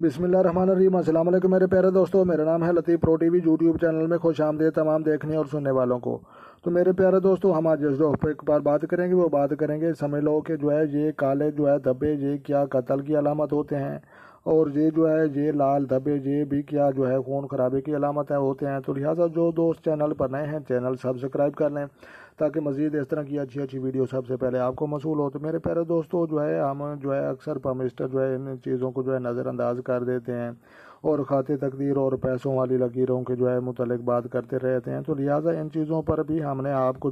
بسم اللہ الرحمن الرحیم۔ السلام علیکم میرے پیارے دوستوں، میرا نام ہے لطیف پرو ٹی وی یوٹیوب چینل میں خوش آمدید تمام دیکھنے اور سننے والوں کو۔ تو میرے پیارے دوستوں، ہم آج جس پہ ایک بار بات کریں گے وہ بات کریں گے سمجھ لو کہ یہ کالے دھبے یہ کیا قتل کی علامت ہوتے ہیں، اور یہ لال دھبے یہ بھی کیا خون خرابے کی علامت ہوتے ہیں۔ تو لہٰذا جو دوست چینل پر نئے ہیں چینل سبسکرائب کر لیں تاکہ مزید اس طرح کی اچھی ویڈیو سب سے پہلے آپ کو موصول ہو۔ تو میرے پیارے دوستوں ہم اکثر پمسٹر ان چیزوں کو نظر انداز کر دیتے ہیں اور خاطر تقدیر اور پیسوں والی لکیروں کے متعلق بات کرتے رہتے ہیں۔ تو لہٰذا ان چیزوں پر بھی ہم نے آپ کو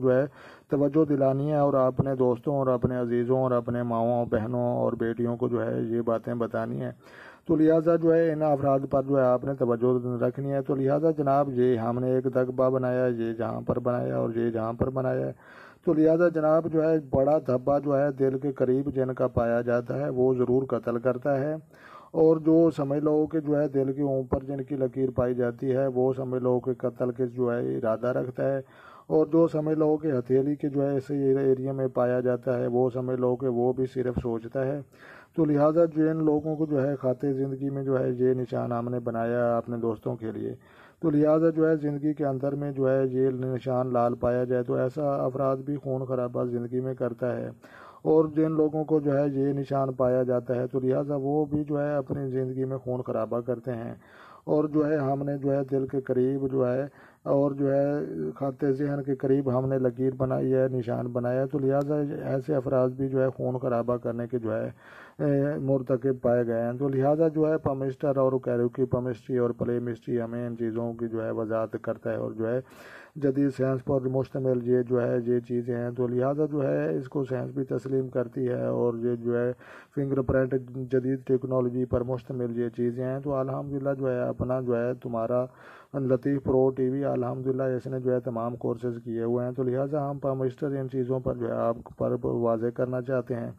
توجہ دلانی ہے اور اپنے دوستوں اور اپنے عزیزوں اور اپنے ماؤں بہنوں اور بیٹیوں کو یہ باتیں بتانی ہیں۔ تو لہٰذا ان افراد پر آپ نے توجہ رکھنی ہے۔ تو لہٰذا جناب ہم نے ایک دھبا بنایا، یہ جہاں پر بنایا اور یہ جہاں پر بنایا ہے۔ تو لہٰذا جناب بڑا دھبا دل کے قریب جن کا پایا جاتا ہے وہ ضرور قتل کرتا ہے، اور جو سمجھ لو کہ دل کے اوپر جن کی لکیر پائی جاتی ہے وہ سمجھ لو کہ قتل کے ارادہ رکھتا ہے، اور جو سمجھ لو کہ ہتھیلی کے اس ایریا میں پایا جاتا ہے وہ سمجھ لو کہ وہ بھی صرف سوچتا ہے۔ تو لہٰذا جن لوگوں کو خاطر زندگی میں یہ نشان ہم نے بنایا اپنے دوستوں کے لیے، تو لہٰذا زندگی کے اندر میں یہ نشان لال پایا جائے تو ایسا افراد بھی خون خرابہ زندگی میں کرتا ہے، اور جن لوگوں کو یہ نشان پایا جاتا ہے تو لہٰذا وہ بھی اپنی زندگی میں خون خرابہ کرتے ہیں، اور ہم نے دل کے قریب اور خاطر ذہن کے قریب ہم نے لکیر بنائی ہے، نشان بنایا ہے۔ تو لہٰذا ایسے افراد بھی خون خرابہ کرنے کے مرتکب پائے گئے ہیں۔ تو لہٰذا پمسٹر اور کیروکی پمسٹری اور پلے مسٹری ہمیں ان چیزوں کی وضاحت کرتا ہے، اور جدید سائنس پر مشتمل یہ چیزیں ہیں۔ تو لہٰذا اس کو سائنس بھی تسلیم کرتی ہے، اور یہ فنگر پرنٹ جدید ٹیکنالوجی پر مشتمل یہ چیزیں ہیں۔ تو الحمدللہ اپنا تمہارا لطیف پرو ٹی وی الحمدللہ اس نے تمام کورسز کیے ہوئے ہیں۔ تو لہٰذا ہم پمسٹر ان چیزوں پر آپ پر واضح کرنا چاہتے ہیں،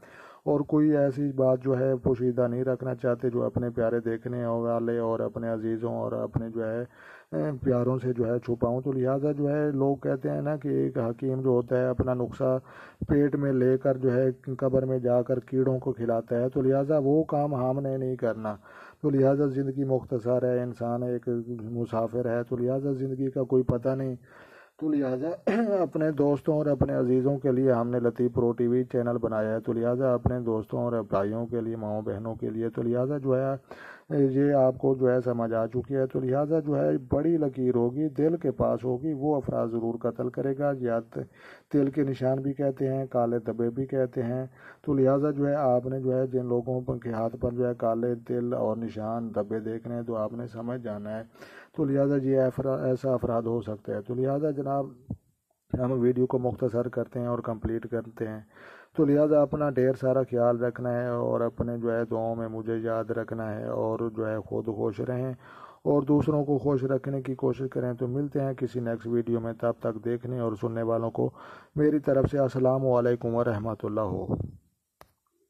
اور کوئی ایسی بات پوشیدہ نہیں رکھنا چاہتے جو اپنے پیارے دیکھنے والے اور اپنے عزیزوں اور اپنے پیاروں سے چھپاؤں۔ تو لہٰذا لوگ کہتے ہیں نا کہ ایک حکیم جو ہوتا ہے اپنا نسخہ پیٹ میں لے کر قبر میں جا کر کیڑوں کو کھلاتا ہے، تو لہٰذا وہ کام ہم نے نہیں کرنا۔ تو لہٰذا زندگی مختصر ہے، انسان ایک مسافر ہے، تو لہٰذا زندگی کا کوئی پتہ نہیں۔ تو لہٰذا اپنے دوستوں اور اپنے عزیزوں کے لیے ہم نے لطیف پرو ٹی وی چینل بنایا ہے۔ تو لہٰذا اپنے دوستوں اور بھائیوں کے لیے، ماؤں بہنوں کے لیے، تو لہٰذا یہ آپ کو سمجھ آ چکی ہے۔ تو لہٰذا بڑی لکیر ہوگی دل کے پاس ہوگی وہ افراد ضرور قتل کرے گا، یا دل کے نشان بھی کہتے ہیں، کالے دھبے بھی کہتے ہیں۔ تو لہٰذا آپ نے جن لوگوں کے ہاتھ پر کالے دل اور نشان دھبے دیکھنے ہیں تو آپ نے سمجھ جانا ہے۔ تو لہٰذا ایسا افراد ہو سکتا ہے۔ تو لہٰذا جناب ہم ویڈیو کو مختصر کرتے ہیں اور کمپلیٹ کرتے ہیں۔ تو لہٰذا اپنا ڈھیر سارا خیال رکھنا ہے، اور اپنے دعاؤں میں مجھے یاد رکھنا ہے، اور خود خوش رہیں اور دوسروں کو خوش رکھنے کی کوشش کریں۔ تو ملتے ہیں کسی نیکسٹ ویڈیو میں، تب تک دیکھنے اور سننے والوں کو میری طرف سے السلام علیکم ورحمۃ اللہ۔